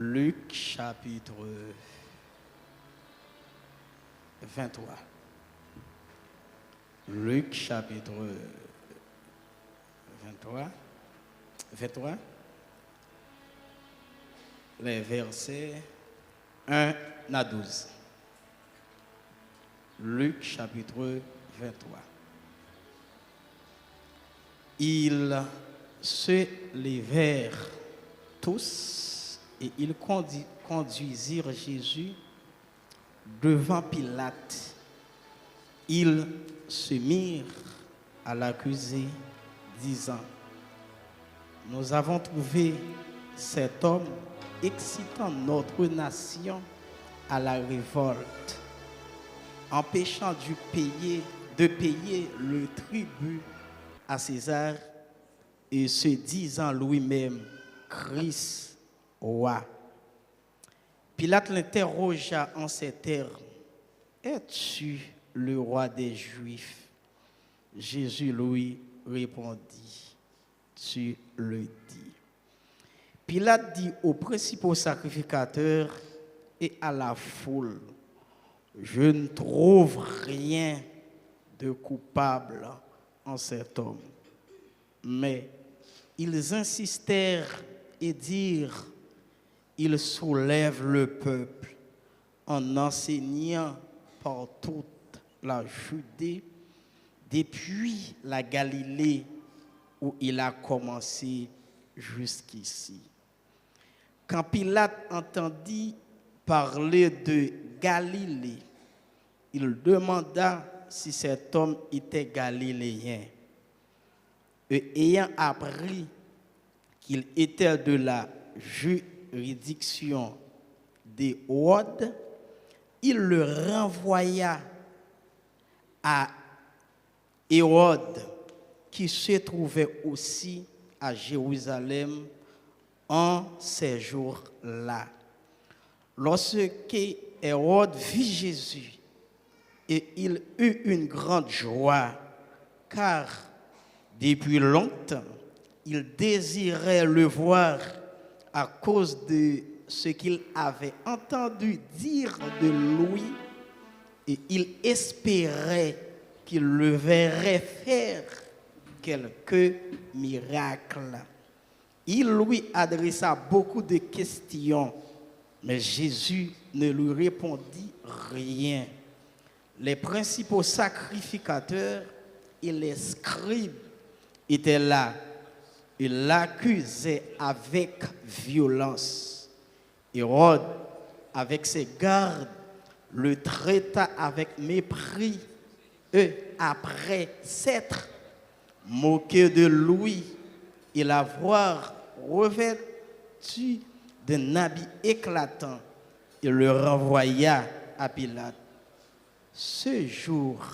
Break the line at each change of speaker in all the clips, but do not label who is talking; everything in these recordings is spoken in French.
Luc chapitre 23. Luc chapitre 23. 23. Les versets 1 à 12. Luc chapitre 23. Ils se levèrent tous et ils conduisirent Jésus devant Pilate. Ils se mirent à l'accuser, disant: nous avons trouvé cet homme excitant notre nation à la révolte, empêchant de payer le tribut à César et se disant lui-même Christ roi. Pilate l'interrogea en ces termes: es-tu le roi des Juifs? Jésus lui répondit: tu le dis. Pilate dit aux principaux sacrificateurs et à la foule: je ne trouve rien de coupable en cet homme. Mais ils insistèrent et dirent: il soulève le peuple en enseignant par toute la Judée, depuis la Galilée où il a commencé jusqu'ici. Quand Pilate entendit parler de Galilée, il demanda si cet homme était galiléen. Et ayant appris qu'il était de la juridiction d'Hérode, il le renvoya à Hérode, qui se trouvait aussi à Jérusalem en ces jours-là. Lorsque Hérode vit Jésus, et il eut une grande joie, car depuis longtemps, il désirait le voir à cause de ce qu'il avait entendu dire de lui, et il espérait qu'il le verrait faire quelques miracles. Il lui adressa beaucoup de questions, mais Jésus ne lui répondit rien. Les principaux sacrificateurs et les scribes étaient là. Il l'accusait avec violence. Hérode, avec ses gardes, le traita avec mépris. Et après s'être moqué de lui et l'avoir revêtu d'un habit éclatant, il le renvoya à Pilate. Ce jour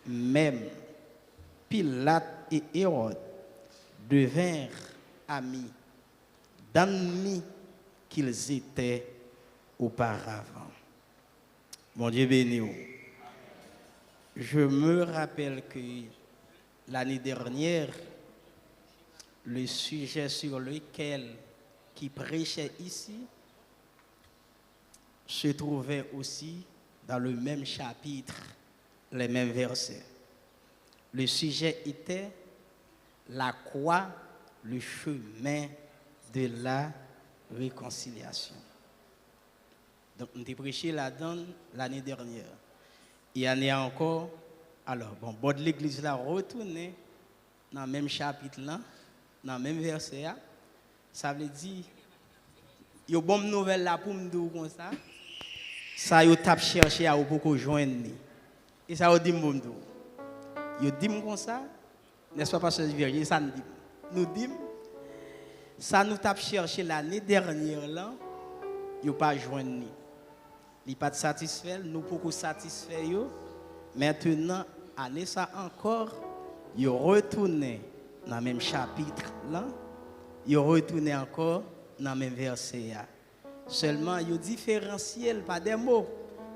même, Pilate et Hérode devinrent amis, d'ennemis qu'ils étaient auparavant. Mon Dieu béni. Je me rappelle que l'année dernière, le sujet sur lequel qui prêchait ici se trouvait aussi dans le même chapitre, les mêmes versets. Le sujet était la croix, le chemin de la réconciliation. Donc, on a prêché là-dedans l'année dernière. Il y en a encore. Alors, bon de l'église là, retourner dans le même chapitre là, dans le même verset là. Ça veut dire, il y a une bonne nouvelle là pour me dire comme ça. Ça, il tape chercher à beaucoup joindre. Et ça, il dit, il dit comme ça, n'est-ce pas, parce que ça nous dit. Nous dit, ça nous tape chercher l'année dernière là, il n'y a pas joindre. Il n'est pas satisfait, nous beaucoup satisfaits. Maintenant, année ça encore, il retourné dans le même chapitre là, il retourné encore dans le même verset. Seulement, il différentiel, pas des mots.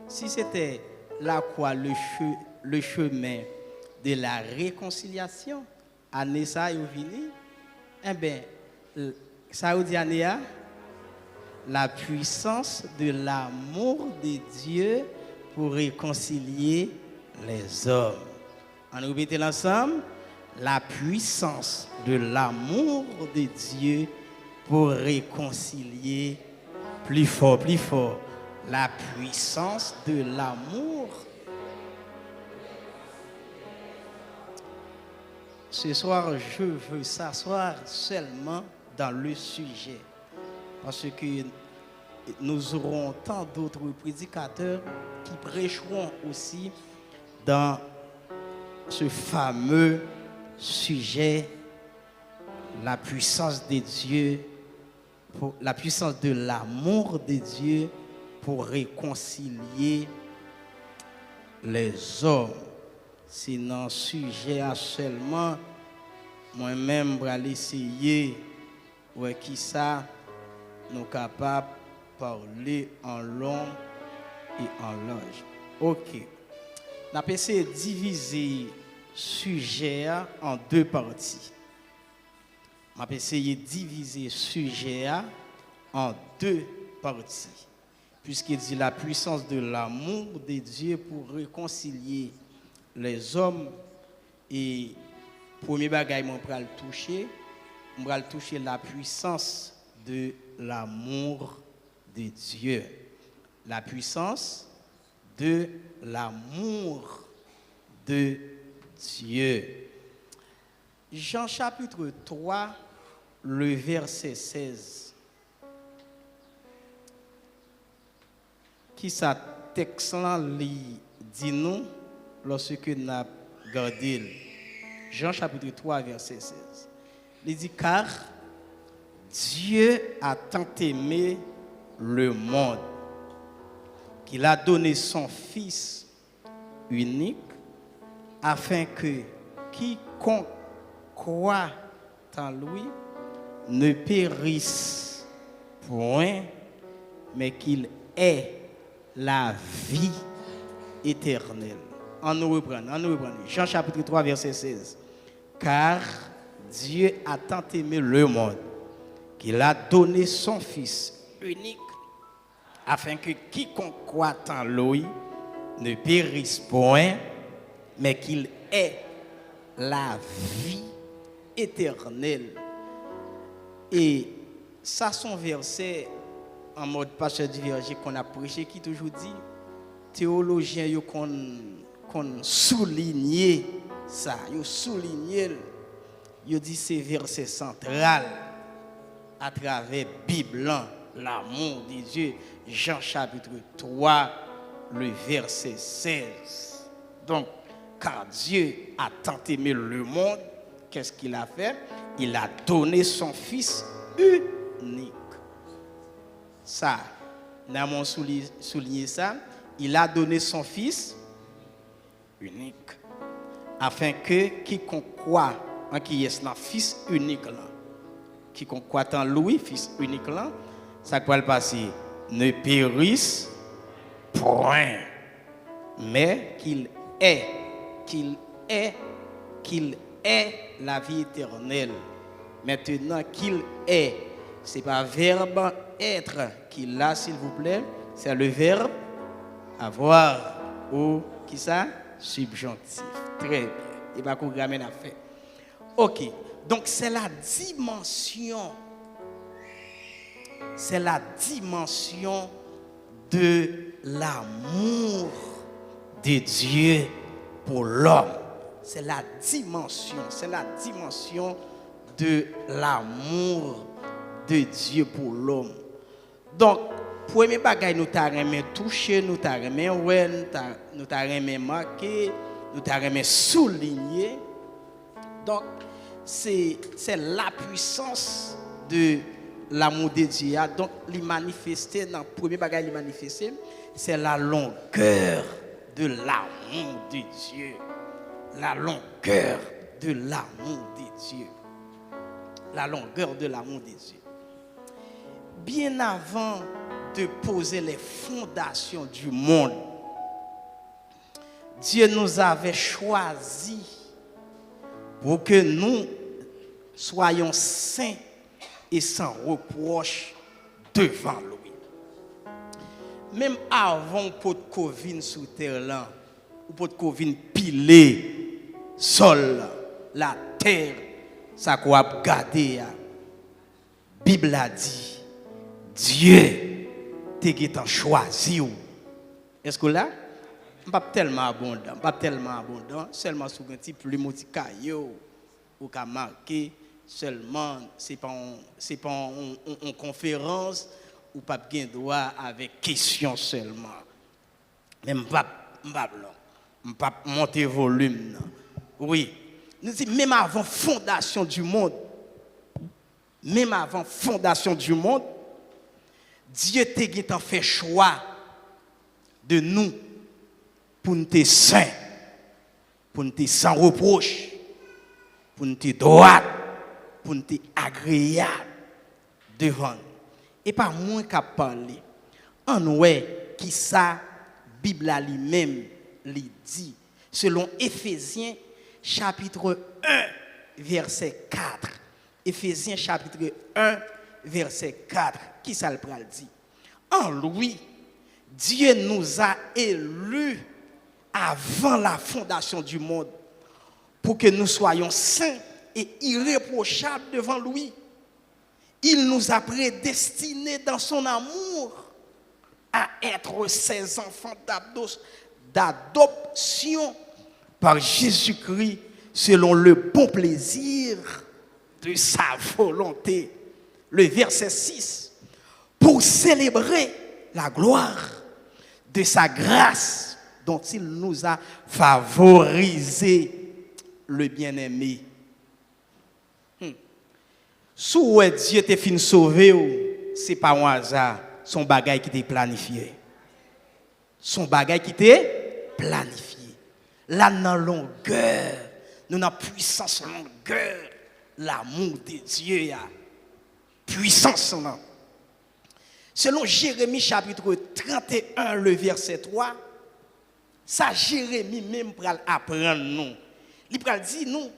Si c'était la croix, le chemin de la réconciliation, année ça, il venu, eh bien, ça veut dire année, la puissance de l'amour de Dieu pour réconcilier les hommes. On répète ensemble. La puissance de l'amour de Dieu pour réconcilier plus fort, plus fort. La puissance de l'amour. Ce soir, je veux s'asseoir seulement dans le sujet. Parce que nous aurons tant d'autres prédicateurs qui prêcheront aussi dans ce fameux sujet, la puissance de Dieu, la puissance de l'amour de Dieu pour réconcilier les hommes. Sinon, sujet à seulement, moi-même, je vais essayer, ouais, qui ça, nous capables de parler en long et en large. Ok. On a essayé de diviser sujet en deux parties. On a essayé de diviser sujet en deux parties. Puisqu'il dit la puissance de l'amour de Dieu pour réconcilier les hommes. Et premier bagage, on va le toucher la puissance de l'amour de Dieu. La puissance de l'amour de Dieu. Jean chapitre 3, le verset 16. Qui sa texte là dit nous lorsque nous avons gardé Jean chapitre 3 verset 16. Il dit car Dieu a tant aimé le monde qu'il a donné son Fils unique afin que quiconque croit en lui ne périsse point, mais qu'il ait la vie éternelle. On nous reprend. Jean chapitre 3, verset 16. Car Dieu a tant aimé le monde qu'il a donné son Fils unique afin que quiconque croit en lui ne périsse point, mais qu'il ait la vie éternelle. Et ça, son verset en mode pasteur divergé qu'on a prêché, qui toujours dit, théologiens qu'on souligne ça, ils soulignent, ils dit c'est verset central à travers Bible, l'amour de Dieu, Jean chapitre 3, le verset 16. Donc, car Dieu a tant aimé le monde, qu'est-ce qu'il a fait? Il a donné son Fils unique. Ça, nous avons souligné ça. Il a donné son Fils unique. Afin que quiconque croit en qui est le Fils unique, là, quiconque croit en lui, Fils unique, là, ça va le passer. Ne périsse point, mais qu'il ait la vie éternelle. Maintenant qu'il est, ce n'est pas verbe être qu'il a, s'il vous plaît, c'est le verbe avoir ou qui ça? Subjonctif. Très bien. Et pas qu'on ramène à faire. Ok. Donc c'est la dimension de l'amour de Dieu pour l'homme. C'est la dimension de l'amour de Dieu pour l'homme. Donc, premier bagage nous t'arrêter toucher, nous t'arrêter ouais, nous t'arrêter marquer, nous t'arrêter souligner. Donc, c'est la puissance de l'amour de Dieu. Donc, il manifesté dans le premier bagage il manifesté, c'est la longueur de l'amour de Dieu. La longueur de l'amour de Dieu. La longueur de l'amour de Dieu. Bien avant de poser les fondations du monde, Dieu nous avait choisis pour que nous soyons saints et sans reproche devant lui. même avant pour Covid sous terre là, ou pour Covid pilé sol la terre ça quoi garder Bible a dit Dieu t'a choisi. Est-ce que là pas tellement abondant, seulement sous un petit plume petit caillou ou qu'a marqué seulement c'est pas en conférence ou pas gain droit avec question seulement. Même pas monter volume. Oui, nous dit même avant fondation du monde, Dieu t'a fait choix de nous pour nous être saints, pour nous être sans reproche, pour nous être droit, pour nous être agréable devant. Et pas moins qu'à parler. En ouais, qui ça, Bible a lui-même lui dit, selon Éphésiens chapitre 1, verset 4. Éphésiens chapitre 1, verset 4. Qui ça le pral dit? En lui, Dieu nous a élus avant la fondation du monde pour que nous soyons saints et irréprochables devant lui. Il nous a prédestinés dans son amour à être ses enfants d'adoption par Jésus-Christ selon le bon plaisir de sa volonté. Le verset 6. Pour célébrer la gloire de sa grâce dont il nous a favorisé le bien-aimé. Sous Dieu te fin sauvé, c'est pas un hasard, son bagage qui t'est planifié. Son bagage qui t'est planifié. Là, dans longueur, nous avons puissance longueur, l'amour de Dieu, puissance là. Selon Jérémie chapitre 31, le verset 3, ça Jérémie même pour apprendre nous. Il pral dire nous,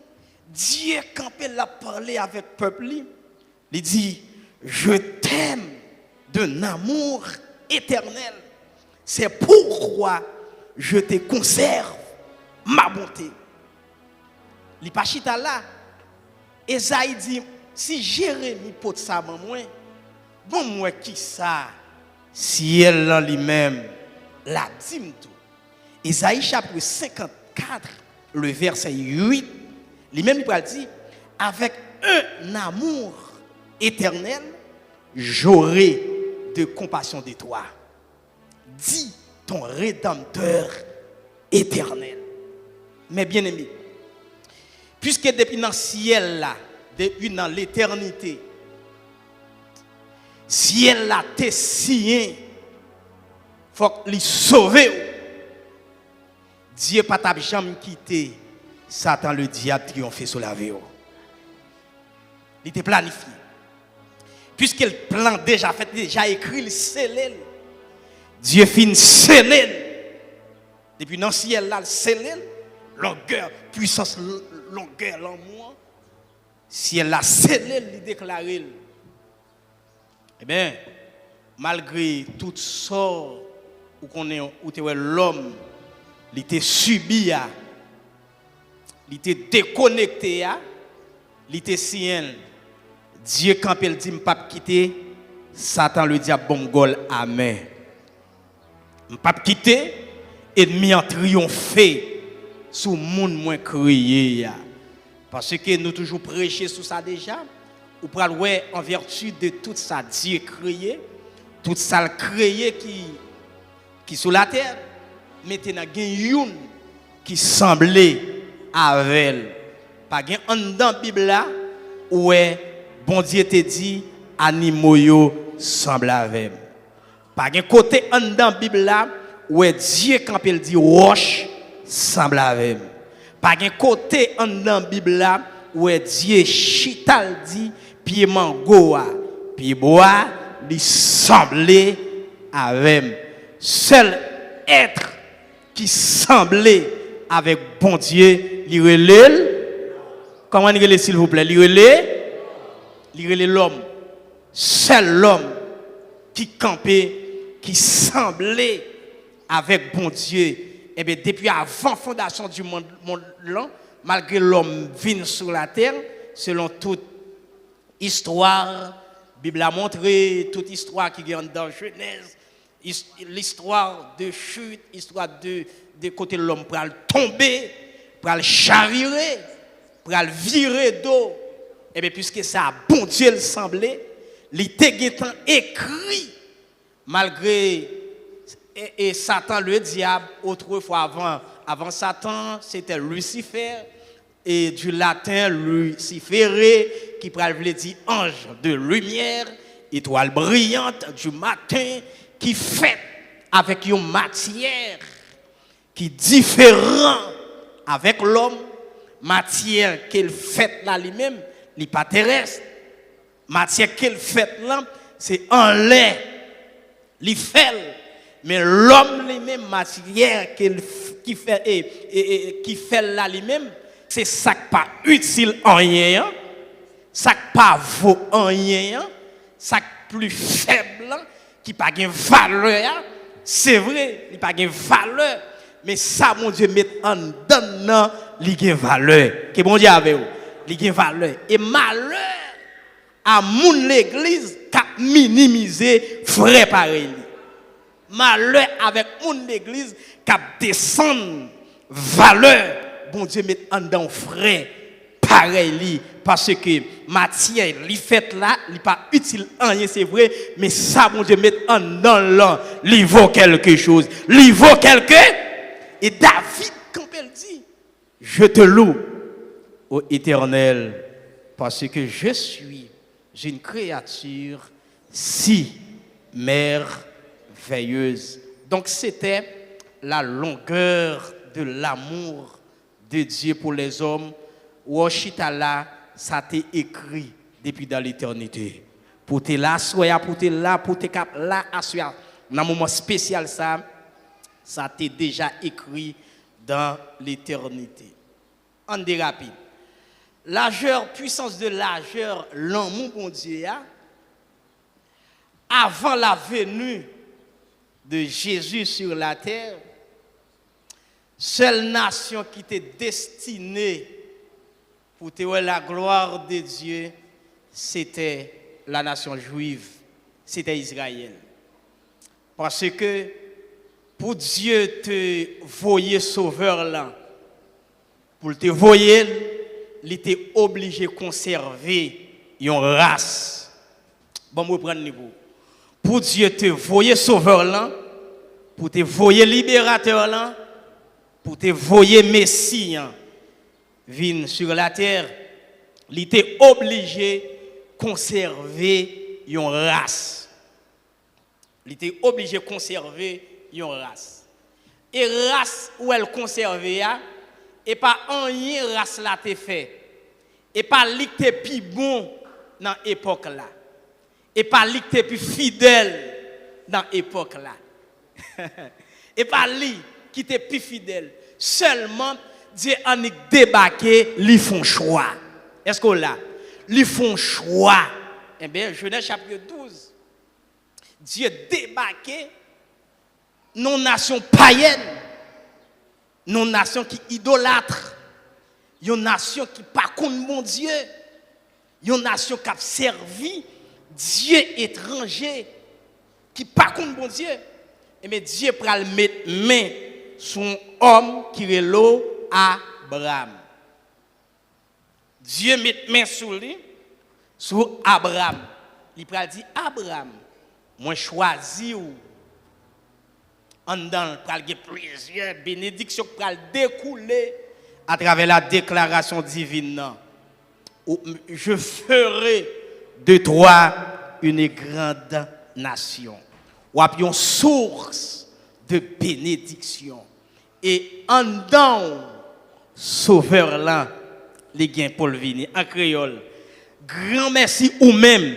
Dieu quand il a parlé avec le peuple, il dit je t'aime d'un amour éternel. C'est pourquoi je te conserve ma bonté. Il pas chita là. Esaïe dit si Jérémie porte ça moi, bon moi qui ça si elle en lui-même la dit tout. Esaïe chapitre 54 le verset 8, lui-même il va dire avec un amour éternel, j'aurai de compassion de toi. Dis ton rédempteur éternel. Mais bien aimé, puisque depuis dans le ciel là, depuis dans l'éternité, ciel là t'es signé, faut qu'il sauve. Dieu pas t'a jamais quitté Satan le diable triompher sur la vie. Il était planifié. Puisque le plan déjà fait, déjà écrit, le scellé. Dieu fin scellé. Depuis dans le ciel là, le scellé, longueur, puissance, longueur, l'amour. Ciel là, scellé, il déclaré. Eh bien, malgré tout ça, où qu'on est, où tu es l'homme, il était subi, il était déconnecté, il était sien. Dieu quand il dit pas quitter, Satan le diable bon gol amen. Pas quitter, ennemi en triompher sous monde moins crié. Parce que nous toujours prêcher sur ça déjà, ou pral ouais en vertu de tout ça Dieu créé, tout ça créé qui sur la terre. Maintenant, il y a une qui semblait avec elle. Pas gen en dans la Bible là, où bon Dieu te dit, animaux yo semble avec. Pas gen côté en dans la Bible là, où Dieu quand il dit roche semble avec. Pas gen côté en dans la Bible là, où Dieu chital dit pied mango, pied bois, il semblait avec. Seul être qui semblait avec bon Dieu, il relève. Comment il relève s'il vous plaît? Il relève l'homme. Seul l'homme qui campait qui semblait avec bon Dieu, et bien depuis avant la fondation du monde là, malgré l'homme vient sur la terre, selon toute histoire, la Bible a montré toute histoire qui est dans Genèse, l'histoire de chute, l'histoire de côté l'homme pour tomber, pour le chavirer, pour le virer d'eau. Et bien puisque ça, bon Dieu le semblait, il était écrit, malgré et Satan, le diable, autrefois avant Satan, c'était Lucifer, et du latin luciféré, qui veut dire ange de lumière, étoile brillante du matin, qui fait avec une matière qui est différente avec l'homme, matière qu'elle fait là lui-même, n'est pas terrestre. Matière qu'elle fait là, c'est en lait, li fait. Mais l'homme lui-même, matière qui fait là lui-même, c'est ça qui pas utile en rien, ça qui pas vaut en rien, ça qui plus faible, qui pas de valeur. C'est vrai, il pas de valeur, mais ça, mon Dieu, met en dedans, il a valeur. Que bon Dieu avec vous, il a valeur. Et malheur à mon l'église qui a minimisé frère pareil. Malheur avec mon église qui a descendu valeur. Bon Dieu, met en dedans frère pareil. Parce que matière, li fait là, li pas utile en rien, c'est vrai, mais ça, bon Dieu, met en dedans là, li vaut quelque chose. Li vaut quelque. Et David, quand elle dit, je te loue, ô Éternel, parce que je suis une créature si merveilleuse. Donc c'était la longueur de l'amour de Dieu pour les hommes. Washitala, ça t'est écrit depuis dans l'éternité. Pour te là, soya, pour te là, pour te cap là, assoya. Dans un moment spécial, ça t'est déjà écrit dans l'éternité. En dérapide. Largeur, puissance de largeur, l'amour, mon Dieu, avant la venue de Jésus sur la terre, seule nation qui était destinée pour te voir la gloire de Dieu, c'était la nation juive, c'était Israël. Parce que pour Dieu te voyer sauveur là, pour te voyer, il était obligé de conserver une race. Bon, je vais prendre le niveau. Pour Dieu te voyer sauveur là, pour te voyer libérateur là, pour te voyer messie vin sur la terre, il était obligé de conserver une race. Il était obligé de conserver une race. Et race où elle conservait, et pas en rien race là te fait. Et pas li te plus bon dans l'époque là. Et pas li te plus fidèle dans l'époque là. Et pas li qui te plus fidèle. Seulement Dieu en est débarqué, li font choix. Est-ce que là, li font choix. Eh bien, Genèse chapitre 12. Dieu débarqué non nation païenne, non nation qui idolâtre, une nation qui pas contre mon Dieu, une nation qui a servi Dieu étranger, qui pas contre mon Dieu. Et mais Dieu pral mettre main sur un homme qui est là, Abraham. Dieu met main sur lui, sur Abraham. Il pral dit Abraham, moi choisi ou en dedans pral ge plusieurs bénédictions qui pral découler à travers la déclaration divine. Je ferai de toi une grande nation. Ou une source de bénédiction. Et en dedans, sauveur là, les gains pour le venir en créole. Grand merci ou même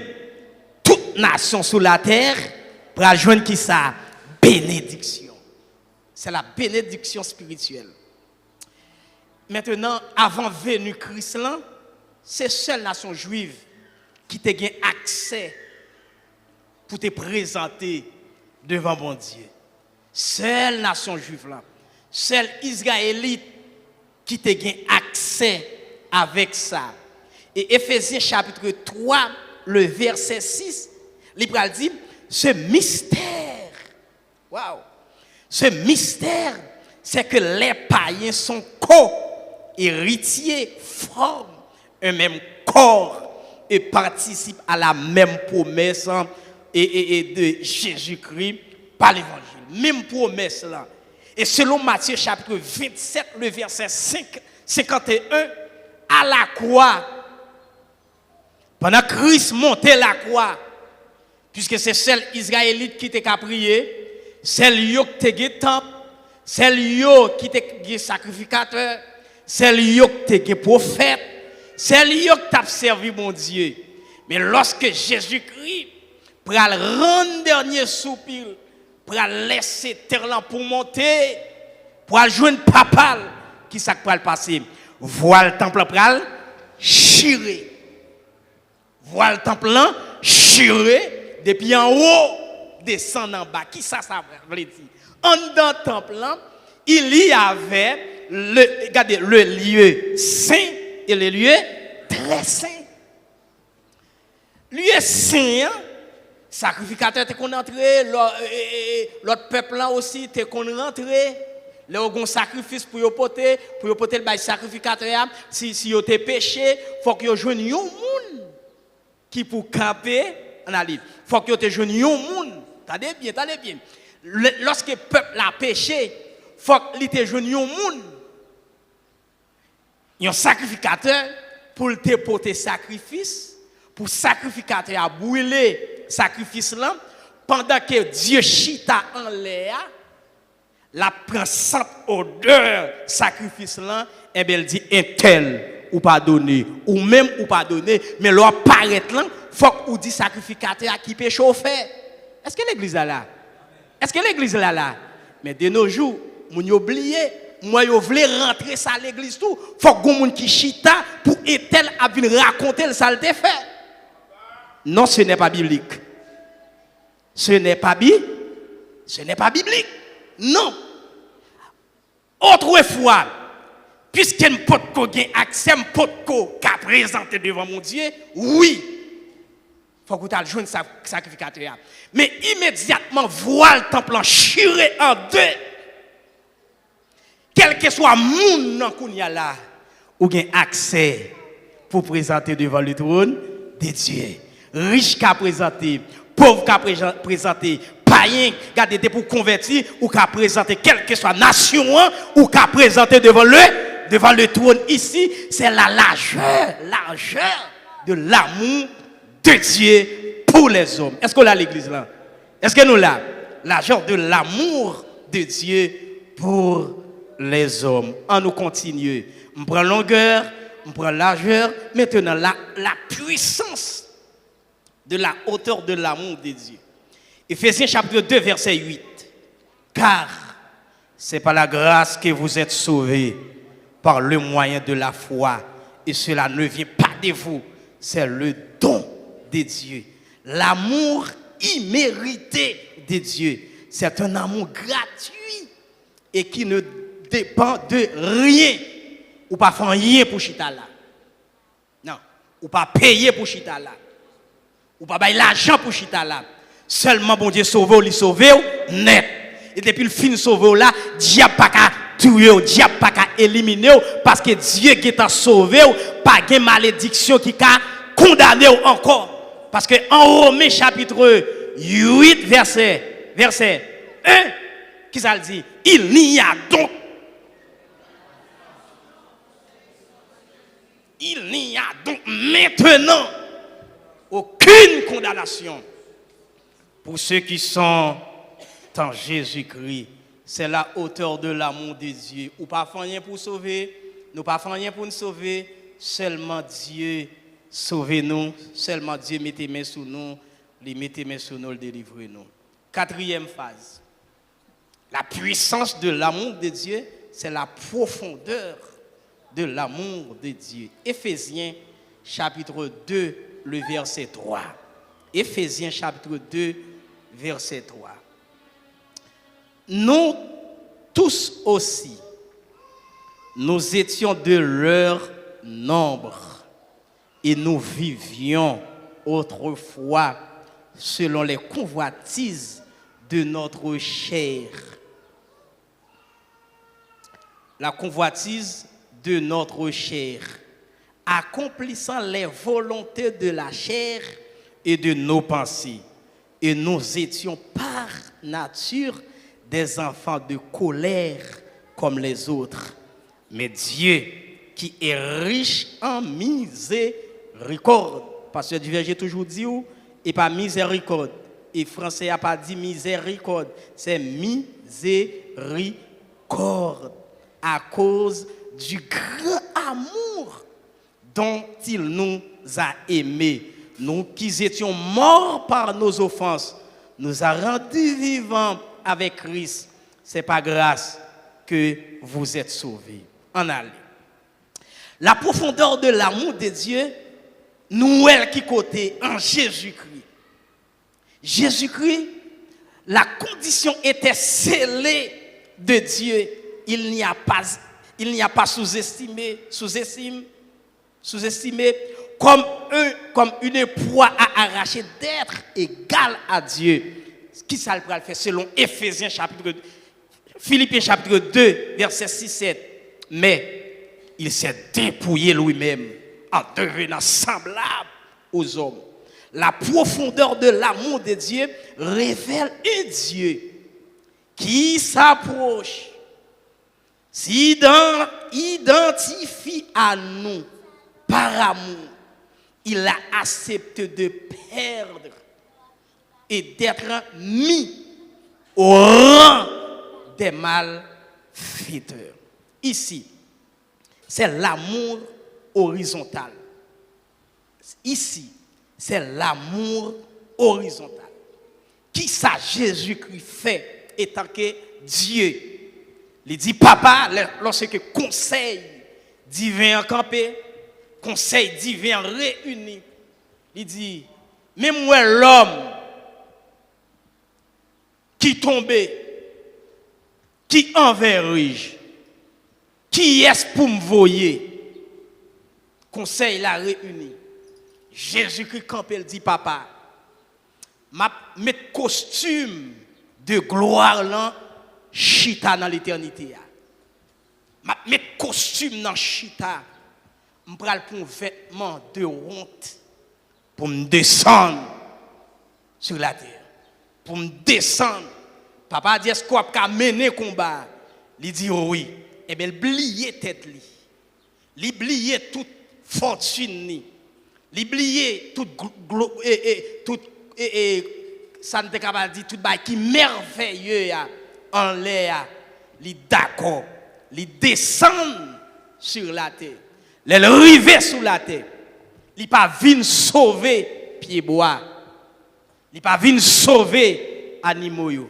toute nation sur la terre pour joindre qui ça? Bénédiction. C'est la bénédiction spirituelle. Maintenant, avant venue Christ là, c'est seule nation juive qui te gagne accès pour te présenter devant bon Dieu. Seule nation juive là, seul Israélite qui te gain accès avec ça. Et Éphésiens chapitre 3, le verset 6, l'Hébreu dit, ce mystère, waouh, ce mystère, c'est que les païens sont co-héritiers, forment un même corps et participent à la même promesse et de Jésus-Christ par l'évangile. Même promesse là. Et selon Matthieu chapitre 27, le verset 51, à la croix, pendant que Christ montait la croix, puisque c'est celle israélite qui t'a prié, celle qui t'a temple, celle qui t'a sacrificateur, celle qui t'a prophète, celle qui t'a servi mon Dieu. Mais lorsque Jésus-Christ prend le rendre dernier soupir, pour laisser terre là pour monter, pour joindre papa, qui ça va le passer? Voir le temple pral chiré. Voir le temple là chiré depuis en haut, descendre en bas. Qui ça veut dire? En dans le temple là, il y avait le lieu saint et le lieu très saint. Lieu saint, sacrificateur t'es qu'on entrer, l'autre peuple là aussi t'es qu'on rentrer. Là on sacrifice pour porter le bail sacrificateur. Si yo t'es péché, faut que yo joigne un monde qui pour camper en ali. Faut que yo te joigne un monde. T'as bien. Lorsque le peuple a péché, faut qu'il te joigne un monde. Un sacrificateur pour te porter sacrifice, pour sacrificateur à brûler sacrifice là pendant que Dieu chita en l'air. La prend sans odeur sacrifice là, et bien elle dit un tel ou pas donné ou même ou pas donné, mais l'on paraît là, faut qu'on dit sacrificateur qui peut chauffer. Est-ce que l'église est là? Est-ce que l'église est là? Mais de nos jours, mon oublié, moi yo voulais rentrer ça à l'église tout, faut qu'on moun qui chita pour un tel a venir raconter le ça le fait. Non, ce n'est pas biblique. Ce n'est pas biblique. Non. Autrefois, puisqu'il ne peut pas accès, ne peut pas présenter devant mon Dieu, oui, il faut que tu aies joué un sacrificateur. Mais immédiatement, voir le temple en chiré en deux, quel que soit le monde qu'on y a là, ou gain accès pour présenter devant le trône de Dieu. Riche qu'à présenter, pauvre qu'à présenter, païen qui pour convertir ou qu'à présenter quelle que soit nation ou qu'à présenter devant le trône ici, c'est la largeur de l'amour de Dieu pour les hommes. Est-ce qu'on a l'église là? Est-ce que nous l'avons? Largeur de l'amour de Dieu pour les hommes. On nous continue. On prend longueur, on prend largeur, maintenant la puissance de la hauteur de l'amour de Dieu. Éphésiens chapitre 2, verset 8. Car c'est par la grâce que vous êtes sauvés, par le moyen de la foi. Et cela ne vient pas de vous, c'est le don de Dieu. L'amour immérité de Dieu. C'est un amour gratuit et qui ne dépend de rien. Ou pas faire rien pour chita là. Non. Ou pas payer pour chita là. Ou pas bailler l'argent pour chita là. Seulement bon Dieu sauve ou li sauve ou net. Et depuis le fin sauve là, diable pas qu'à tuer ou diable pas qu'à éliminer ou parce que Dieu qui t'a sauvé ou pas de malédiction qui t'a condamné ou encore. Parce que en Romains chapitre 8 verset 1, qui ça le dit? Il n'y a donc maintenant aucune condamnation pour ceux qui sont en Jésus-Christ. C'est la hauteur de l'amour de Dieu. Ou pas faire rien pour sauver, nous pas faire rien pour nous sauver, seulement Dieu sauve nous, seulement Dieu mette main sur nous, les mette main sur nous, le délivre nous. Quatrième phase. La puissance de l'amour de Dieu, c'est la profondeur de l'amour de Dieu. Éphésiens chapitre 2, le verset 3. Éphésiens chapitre 2, verset 3. Nous tous aussi, nous étions de leur nombre et nous vivions autrefois selon les convoitises de notre chair. La convoitise de notre chair, accomplissant les volontés de la chair et de nos pensées. Et nous étions par nature des enfants de colère comme les autres. Mais Dieu, qui est riche en miséricorde, parce que du verset toujours dit, et pas miséricorde. Et français n'a pas dit miséricorde, c'est miséricorde. À cause du grand amour dont il nous a aimés. Nous qui étions morts par nos offenses, nous a rendus vivants avec Christ. C'est par grâce que vous êtes sauvés. En allez. La profondeur de l'amour de Dieu, nous elle qui côté en Jésus-Christ. Jésus-Christ, la condition était scellée de Dieu. Il n'y a pas sous-estimé comme une proie à arracher d'être égal à Dieu. Ce qui ça le fait selon Philippiens chapitre 2, verset 6-7. Mais il s'est dépouillé lui-même en devenant semblable aux hommes. La profondeur de l'amour de Dieu révèle un Dieu qui s'approche, s'identifie à nous par amour. Il a accepté de perdre et d'être mis au rang des malfaiteurs. Ici, c'est l'amour horizontal. Ici, c'est l'amour horizontal. Qui ça Jésus-Christ fait étant que Dieu? Il dit papa, lorsque conseil divin campé, conseil divin réuni, il dit, même moi l'homme qui tombait, qui enverrai-je, qui est-ce pour me voyer? Conseil l'a réuni. Jésus-Christ campé, il dit papa, m'a mettre costume de gloire là, chita dans l'éternité. M'a mettre costume dans chita. M'pral pour vêtement de honte pour me descendre sur la terre. Pour me descendre. Papa dit est-ce qu'on a mené combat? Il dit oh oui. Eh bien, il oubliait tête li. Il oubliait toute fortune ni. Il oubliait toute ça ne capable dire tout bail qui merveilleux en l'air. Il d'accord. Il descend sur la terre. Il arrive sur la terre. Il pas vinn sauver pied bois. Il pas vinn sauver animaux yo.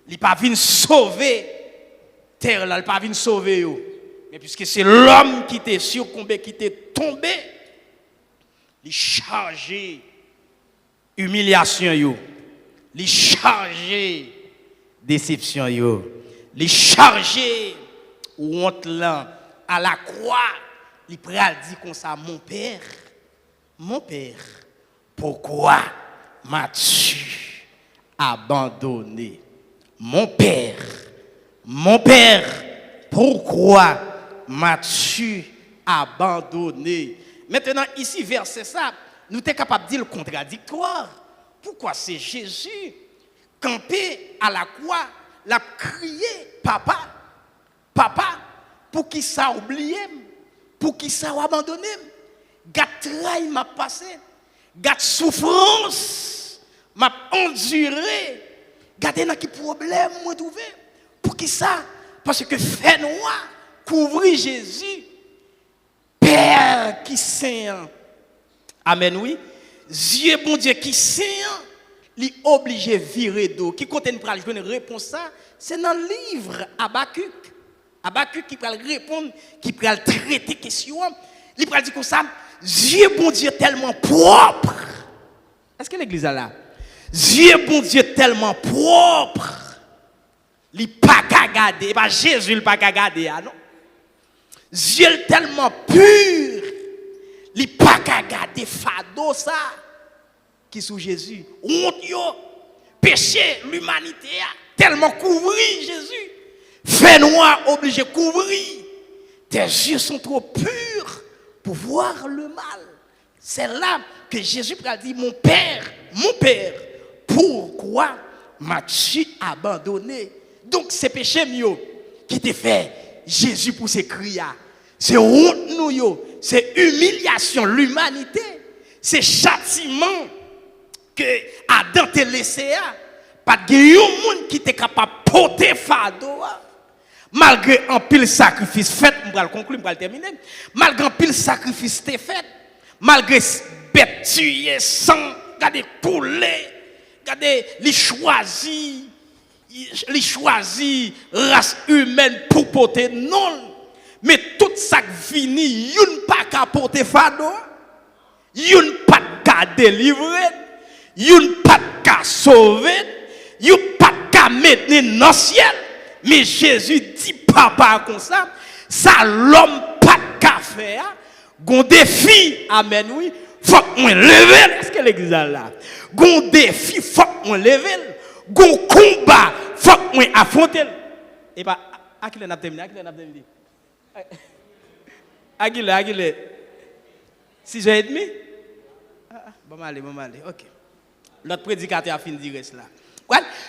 Il pas vinn sauver terre là, il pas vinn sauver yo. Mais puisque c'est l'homme qui t'est surcombé, qui t'est tombé, il chargé humiliation yo. Il chargé déception yo. Il chargé honte là à la croix. Il pral dit comme ça mon père, pourquoi m'as-tu abandonné? Mon père, pourquoi m'as-tu abandonné? Maintenant ici verset ça, nous sommes capables de dire le contradictoire. Pourquoi c'est Jésus campé à la croix, l'a crié papa, pour qui ça oublié? Pour qui ça a abandonné? Gat trahi m'a passé. Gat souffrance m'a enduré. Gardez dans qui problème moi trouvé. Pour qui ça? Parce que fait noir couvrir Jésus. Père qui saint. Amen oui. Dieu bon Dieu qui saint, li obligé virer d'eau. Qui contient pour une réponse ça, c'est dans le livre Habakkuk. Habakkuk qui peut répondre, qui peut traiter question, il peut dire comme ça, Dieu bon Dieu tellement propre. Est-ce que l'église est là? Dieu bon Dieu tellement propre. il pas qu'à garder, pas Jésus il pas qu'à garder, non. Dieu tellement pur, il pas qu'à garder fado ça qui sous Jésus. Honte yo, péché l'humanité tellement couvri Jésus. Fait noir obligé de couvrir. Tes yeux sont trop purs pour voir le mal. C'est là que Jésus a dit, mon Père, pourquoi m'as-tu abandonné? Donc c'est péché mieux qui te fait Jésus pour ses cris. C'est honte nous, c'est humiliation, l'humanité. C'est châtiment que Adam t'a laissé. Pas de monde qui était capable de porter fardeau. Malgré un pile sacrifice fait, je vais le conclure, je vais le terminer. Malgré un pile sacrifice t'est fait, malgré bête tuée, sang, regardez poulet, regardez les choisi race humaine pour porter non. Mais tout ça fini, y'un pas qu'à porter fardeau, y'un pas qu'à délivrer, y'un pas qu'à sauver, y'un pas qu'à mettre dans le ciel. Mais Jésus dit papa comme ça, ça l'homme pas qu'à faire. Gon défi, amen oui, faut qu'on lever, est-ce que l'église là? Gon défi, faut qu'on lever, gon combat, faut qu'on affronter. Et pas à qui n'a terminé, Aguilé. 6h30? Bon allez, OK. L'autre prédicateur a fini de dire cela.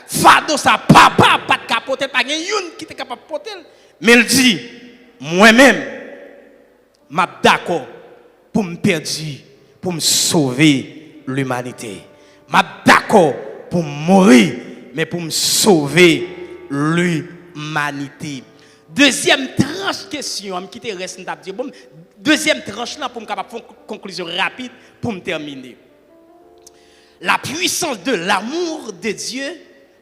Fado ça papa pas de capoter pas une qui est capable de porter mais il dit moi-même m'a d'accord pour me perdre pour me sauver l'humanité m'a d'accord pour mourir mais pour me sauver l'humanité. Deuxième tranche question qui te reste bon deuxième tranche là pour me capable faire une conclusion rapide pour me terminer. La puissance de l'amour de Dieu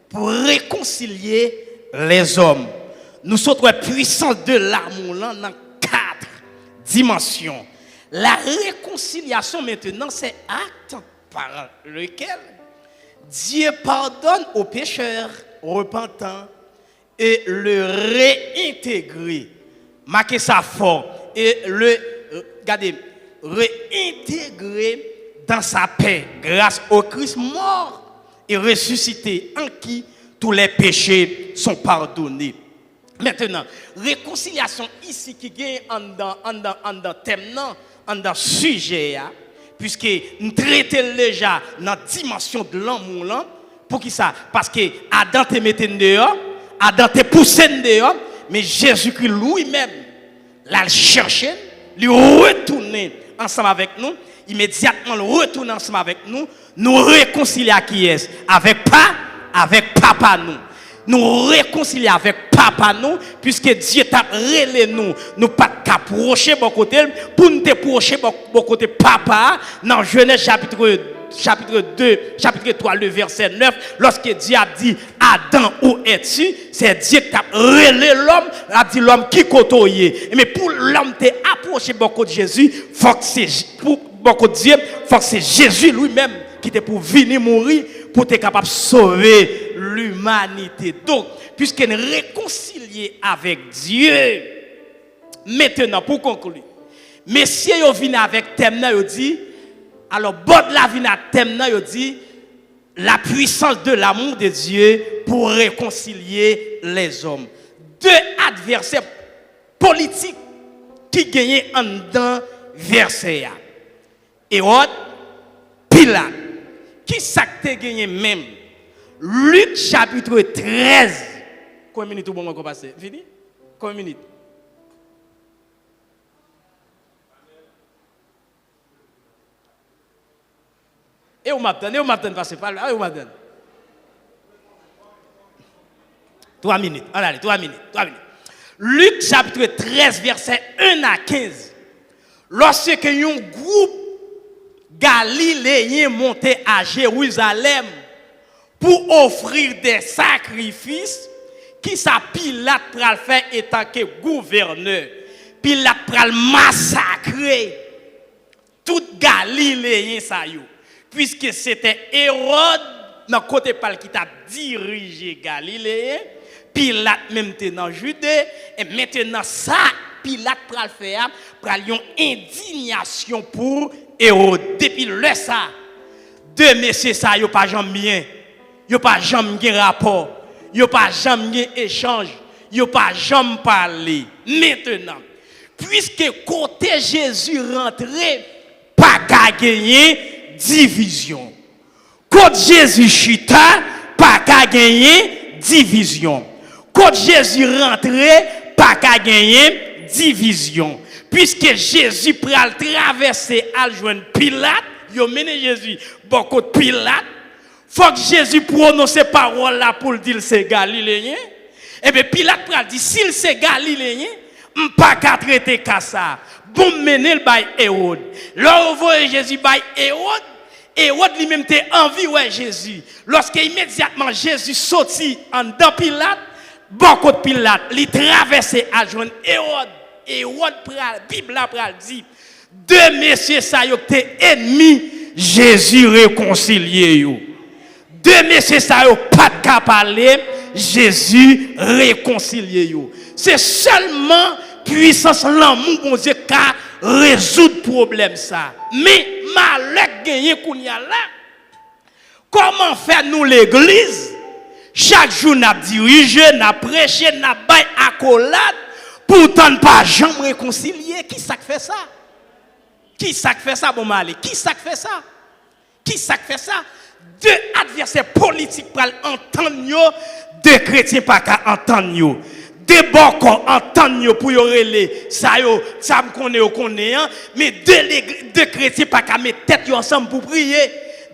pour réconcilier les hommes. Nous sommes la puissance de l'amour là dans 4 dimensions. La réconciliation maintenant, c'est acte par lequel Dieu pardonne aux pécheurs repentants et le réintégrer. Marquez ça fort. Et regardez, réintégrer dans sa paix, grâce au Christ mort et ressuscité, en qui tous les péchés sont pardonnés. Maintenant, réconciliation ici qui gagne en thème, en sujet, puisque nous traitons déjà dans la dimension de l'amour, pour qui ça? Parce que Adam te mettait dehors, Adam te poussé dehors, mais Jésus-Christ lui-même l'a cherché, lui retourner ensemble avec nous. Immédiatement le retourne ensemble avec nous, nous réconcilier à qui est avec papa nous. Nous réconcilier avec papa nous, puisque Dieu t'a relé nous pas qu'approcher bon côté pour nous approcher bon côté papa dans Genèse chapitre 2, chapitre 3, le verset 9, lorsque Dieu a dit Adam, où es-tu? C'est Dieu qui a relé l'homme, a dit l'homme qui côtoyait. Mais pour l'homme t'approcher beaucoup de Jésus, faut que c'est beaucoup de Dieu, faut que c'est Jésus lui-même qui était pour venir mourir, pour être capable de sauver l'humanité. Donc, puisqu'il est réconcilié avec Dieu, maintenant, pour conclure, messieurs, ils viennent avec thème, ils disent, alors, bon de la vie à thème, ils disent, la puissance de l'amour de Dieu pour réconcilier les hommes. 2 adversaires politiques qui gagnent en dedans verset. Hérode, Pilate, qui s'acte gagné même. Luc chapitre 13. Combien de minutes vous avez passé? Fini? Combien de minutes? Et vous m'attendez, passer par là. Et vous m'attendez. 3 minutes. Allez, 3 minutes. Luc chapitre 13, verset 1 à 15. Lorsque un groupe Galiléen montait à Jérusalem pour offrir des sacrifices qui sa Pilate pral faire étant que gouverneur. Pilate pral massacrer tout Galiléen ça yo. Puisque c'était Hérode dans côté pal qui t'a dirigé Galiléen, Pilate même était dans Judée. Et maintenant, ça, Pilate pral faire, pral yon indignation pour Hérode. Depuis le ça, deux messieurs ça, yo pas jamais bien. Yo pas jamais gen rapport. Yo pas jamais gen échange. Yo pas jamais parler. Maintenant, puisque côté Jésus rentré, pas qu'à gagner division. Côté Jésus chita, pas qu'à gagner division. Quand Jésus rentré, pas qu'à gagner division. Puisque Jésus pral traverser à joindre Pilate, yo mené Jésus bon côté Pilate, faut que Jésus prononce parole là pour dire c'est Galiléen. Et bien Pilate pral dit s'il c'est Galiléen, pas qu'à traiter comme ça. Bon mener le bail Hérode. Là on voit Jésus bail Hérode. Hérode lui-même était envie ouais Jésus. Lorsque immédiatement Jésus sorti en dedans Pilate, bon côté Pilate, il traversait à joindre Hérode. Hérode pral, Bible pral dit, deux messieurs ça yo étaient ennemis, Jésus réconcilié yo. Deux messieurs ça yo pas de cas parler, Jésus réconcilié yo. C'est seulement puissance l'amour bon Dieu qui résoudre problème ça. Mais malheur gagné kounya là. Comment faire nous l'église? Chaque jour n'a dirigé, n'a prêché, n'a bail accolade, pourtant ne pas jamais réconcilier. Qui ça fait ça? Qui ça fait ça, bon malé? Qui ça fait ça? Qui ça fait ça? Deux adversaires politiques pour entendre, deux chrétiens pas qu'à entendre. Deux bons entendre pour y relayer. Ça me connaît, mais deux chrétiens pas qu'à mettre tête ensemble pour prier.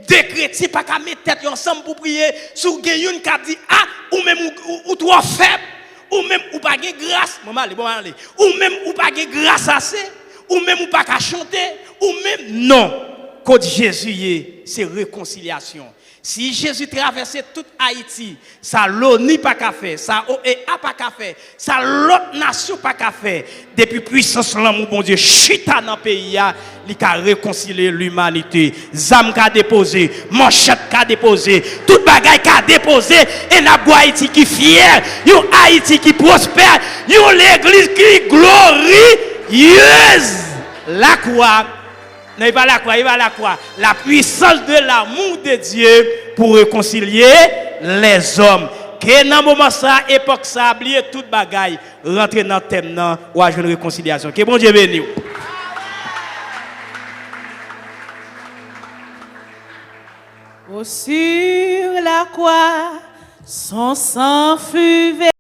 Deux chrétiens pas qu'à mettre tête ensemble pour prier. Sous quelqu'un qui a dit ah ou même ou trop faible ou même ou pas de grâce, maman allez, ou même ou pas de grâce assez, ou même ou pas qu'à chanter, ou même non. Quand Jésus c'est réconciliation. Si Jésus traversait toute Haïti, ça l'ONU pas qu'à faire, ça OEA pas qu'à faire, ça l'autre nation pas qu'à faire. Depuis puissance l'amour bon Dieu chita dans le pays, il a réconcilié l'humanité. Zam qu'a déposé, manchette qu'a déposé, toute bagaille qu'a déposé, et n'a pas Haïti qui fier, yon Haïti qui prospère, yon l'église qui glorieuse. La croix. Non, il va la croix, il va la croix. La puissance de l'amour de Dieu pour réconcilier les hommes. Que dans moment ça, époque ça, oublier toute bagaille, rentrer dans le thème, ou à une réconciliation. Que bon Dieu bénisse.
Sur la croix, son sang fut versé.